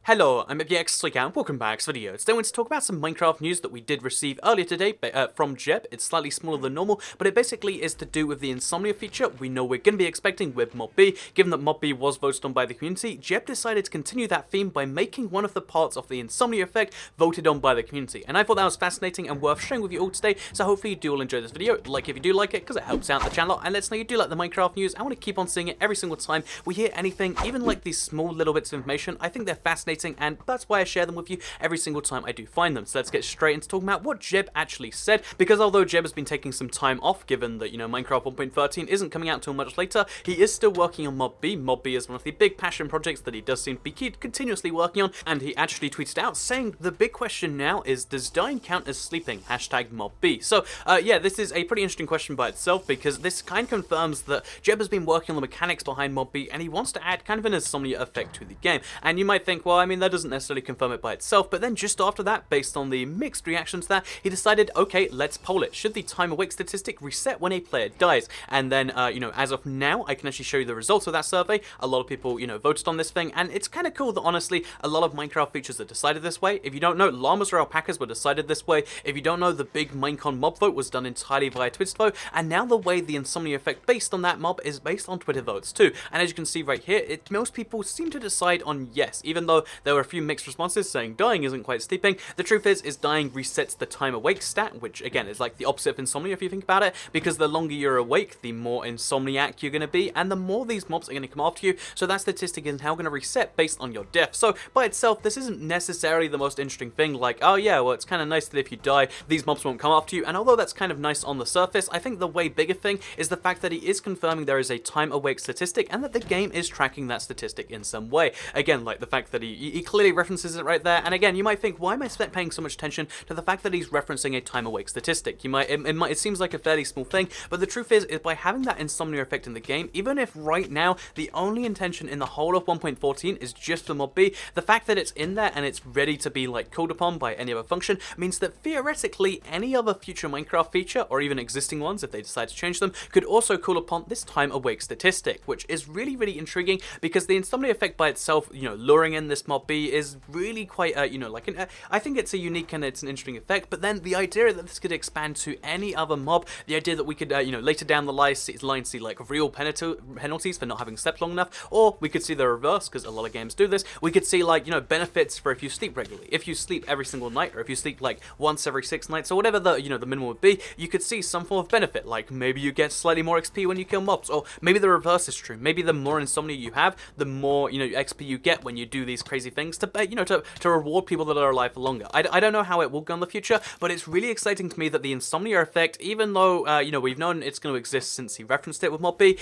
Hello, I'm FBX and welcome back to this video. Today I want to talk about some Minecraft news that we did receive earlier today from Jeb. It's slightly smaller than normal, but it basically is to do with the Insomnia feature we know we're going to be expecting with Mod B. Given that Mod B was voted on by the community, Jeb decided to continue that theme by making one of the parts of the Insomnia effect voted on by the community. And I thought that was fascinating and worth sharing with you all today, so hopefully you do all enjoy this video. Like if you do like it, because it helps out the channel, and let us know you do like the Minecraft news. I want to keep on seeing it every single time we hear anything, even like these small little bits of information. I think they're fascinating, and that's why I share them with you every single time I do find them. So let's get straight into talking about what Jeb actually said, because although Jeb has been taking some time off, given that, Minecraft 1.13 isn't coming out until much later, he is still working on Mod B. Mod B is one of the big passion projects that he does seem to be continuously working on, and he actually tweeted out saying the big question now is, does dying count as sleeping? Hashtag Mod B. So, yeah, this is a pretty interesting question by itself, because this kind of confirms that Jeb has been working on the mechanics behind Mod B, and he wants to add kind of an Insomnia effect to the game. And you might think, well, I mean, that doesn't necessarily confirm it by itself, but then just after that, based on the mixed reactions to that, he decided, okay, let's poll it. Should the time awake statistic reset when a player dies? And then, as of now, I can actually show you the results of that survey. A lot of people, voted on this thing, and it's kind of cool that, honestly, a lot of Minecraft features are decided this way. If you don't know, llamas or alpacas were decided this way. If you don't know, the big Minecon mob vote was done entirely via Twitter vote, and now the way the Insomnia effect based on that mob is based on Twitter votes too. And as you can see right here, most people seem to decide on yes, even though there were a few mixed responses saying dying isn't quite sleeping. The truth is dying resets the time awake stat, which again is like the opposite of insomnia if you think about it, because the longer you're awake, the more insomniac you're going to be, and the more these mobs are going to come after you, so that statistic is now going to reset based on your death. So by itself, this isn't necessarily the most interesting thing, like, oh yeah, well, it's kind of nice that if you die, these mobs won't come after you, and although that's kind of nice on the surface, I think the way bigger thing is the fact that he is confirming there is a time awake statistic, and that the game is tracking that statistic in some way. Again, like the fact that he clearly references it right there, and again, you might think, why am I paying so much attention to the fact that he's referencing a time awake statistic? It seems like a fairly small thing, but the truth is by having that insomnia effect in the game, even if right now the only intention in the whole of 1.14 is just for Mod B, the fact that it's in there and it's ready to be like called upon by any other function means that theoretically any other future Minecraft feature, or even existing ones if they decide to change them, could also call upon this time awake statistic, which is really, really intriguing, because the insomnia effect by itself, luring in this Mod B is really quite, I think it's a unique and it's an interesting effect, but then the idea that this could expand to any other mob, the idea that we could, later down the line see like real penalties for not having slept long enough, or we could see the reverse, because a lot of games do this, we could see like, benefits for if you sleep regularly. If you sleep every single night, or if you sleep like once every 6 nights, or whatever the, the minimum would be, you could see some form of benefit, like maybe you get slightly more XP when you kill mobs, or maybe the reverse is true. Maybe the more insomnia you have, the more, XP you get when you do these crazy things to reward people that are alive for longer. I don't know how it will go in the future, but it's really exciting to me that the Insomnia effect, even though, we've known it's going to exist since he referenced it with Mod B,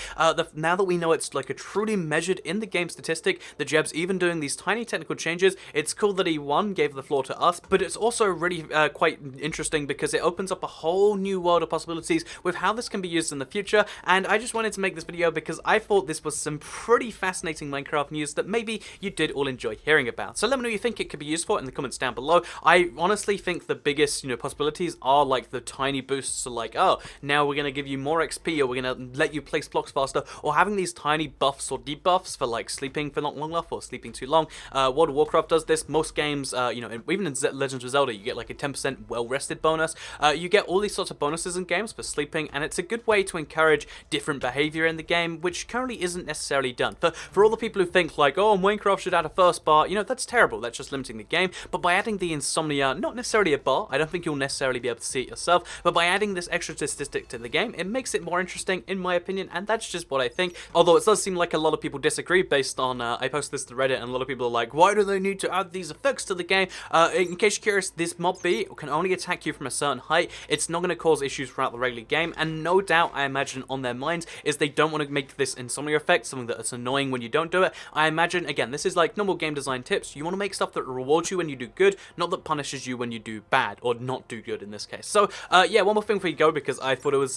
now that we know it's like a truly measured in the game statistic, the Jeb's even doing these tiny technical changes, it's cool that he, one, gave the floor to us, but it's also really quite interesting because it opens up a whole new world of possibilities with how this can be used in the future, and I just wanted to make this video because I thought this was some pretty fascinating Minecraft news that maybe you did all enjoy hearing about. So let me know what you think it could be used for in the comments down below. I honestly think the biggest, possibilities are like the tiny boosts, so like, oh, now we're going to give you more XP, or we're going to let you place blocks faster, or having these tiny buffs or debuffs for like sleeping for not long enough, or sleeping too long. World of Warcraft does this. Most games, even in Legends of Zelda, you get like a 10% well-rested bonus. You get all these sorts of bonuses in games for sleeping, and it's a good way to encourage different behavior in the game, which currently isn't necessarily done. For all the people who think like, oh, Minecraft should add a first bar, that's terrible, that's just limiting the game, but by adding the insomnia, not necessarily a bar, I don't think you'll necessarily be able to see it yourself, but by adding this extra statistic to the game, it makes it more interesting, in my opinion, and that's just what I think. Although it does seem like a lot of people disagree based on, I posted this to Reddit, and a lot of people are like, why do they need to add these effects to the game? In case you're curious, this Mod B can only attack you from a certain height. It's not going to cause issues throughout the regular game, and no doubt, I imagine, on their minds, is they don't want to make this insomnia effect something that's annoying when you don't do it. I imagine, again, this is like normal game design tips. You want to make stuff that rewards you when you do good, not that punishes you when you do bad, or not do good in this case. So, yeah, one more thing before you go, because I thought it was,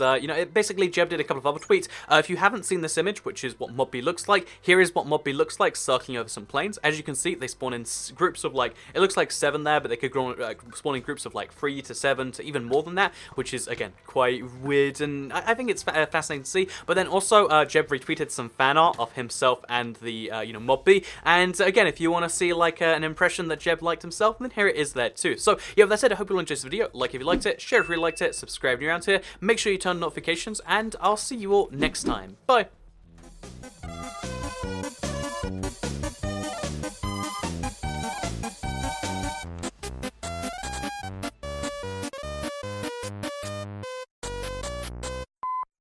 basically Jeb did a couple of other tweets. If you haven't seen this image, which is what Mod B looks like, here is what Mod B looks like circling over some plains. As you can see, they spawn in groups of like, it looks like 7 there, but they could spawn in groups of like 3 to 7 to even more than that, which is, again, quite weird, and I think it's fascinating to see. But then also, Jeb retweeted some fan art of himself and the, Mod B, and again, if you want to see like an impression that Jeb liked himself, then here it is there too. So yeah, with that said, I hope you all enjoyed this video. Like if you liked it, share if you liked it, subscribe if you're around here, make sure you turn on notifications, and I'll see you all next time. Bye!